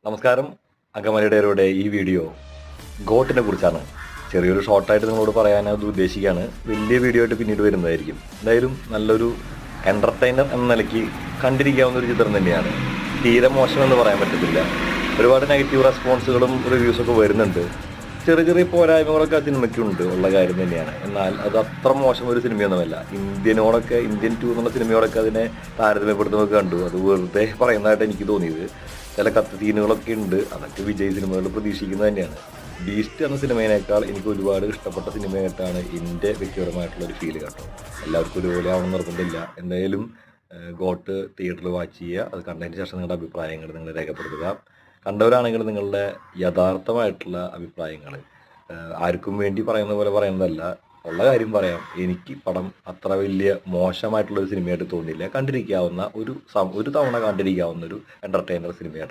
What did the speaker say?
നമസ്കാരം. അങ്കമാലിയുടെ ഈ വീഡിയോ ഗോട്ടിനെ കുറിച്ചാണ്. ചെറിയൊരു ഷോർട്ടായിട്ട് നിങ്ങളോട് പറയാനത് ഉദ്ദേശിക്കുകയാണ്. വലിയ വീഡിയോ ആയിട്ട് പിന്നീട് വരുന്നതായിരിക്കും. എന്തായാലും നല്ലൊരു എൻ്റർടൈനർ എന്ന നിലയ്ക്ക് കണ്ടിരിക്കാവുന്ന ഒരു ചിത്രം തന്നെയാണ്. തീരെ മോശമെന്ന് പറയാൻ പറ്റത്തില്ല. ഒരുപാട് നെഗറ്റീവ് റെസ്പോൺസുകളും റിവ്യൂസൊക്കെ വരുന്നുണ്ട്. ചെറിയ ചെറിയ പോരായ്മകളൊക്കെ ആ സിനിമയ്ക്കുണ്ട്, ഉള്ള കാര്യം തന്നെയാണ്. എന്നാൽ അത് അത്ര മോശം ഒരു സിനിമയൊന്നുമല്ല. ഇന്ത്യൻ 2 എന്നുള്ള സിനിമയോടൊക്കെ അതിനെ താരതമ്യപ്പെടുത്തുന്നതൊക്കെ കണ്ടു. അത് വെറുതെ പറയുന്നതായിട്ട് എനിക്ക് തോന്നിയത്. ചില കത്ത് സീനുകളൊക്കെ ഉണ്ട്. അതൊക്കെ വിജയ് സിനിമകൾ പ്രതീക്ഷിക്കുന്നത് തന്നെയാണ്. ബീസ്റ്റ് എന്ന സിനിമയേക്കാൾ എനിക്ക് ഒരുപാട് ഇഷ്ടപ്പെട്ട സിനിമയായിട്ടാണ് എൻ്റെ വ്യക്തിപരമായിട്ടുള്ളൊരു ഫീൽ കേട്ടോ. എല്ലാവർക്കും ഒരുപോലെ ആവണം നിർബന്ധമില്ല. എന്തായാലും ഗോട്ട് തിയേറ്ററിൽ വാച്ച് ചെയ്യുക. അത് കണ്ടതിന് ശേഷം നിങ്ങളുടെ അഭിപ്രായങ്ങൾ നിങ്ങൾ രേഖപ്പെടുത്തുക. കണ്ടവരാണെങ്കിൽ നിങ്ങളുടെ യഥാർത്ഥമായിട്ടുള്ള അഭിപ്രായങ്ങൾ ആർക്കും വേണ്ടി പറയുന്ന പോലെ പറയുന്നതല്ല, ഉള്ള കാര്യം പറയാം. എനിക്ക് പടം അത്ര വലിയ മോശമായിട്ടുള്ളൊരു സിനിമയായിട്ട് തോന്നിയില്ല. കണ്ടിരിക്കാവുന്ന ഒരു തവണ കണ്ടിരിക്കാവുന്ന ഒരു എൻ്റർടൈനർ സിനിമയായിട്ടാണ്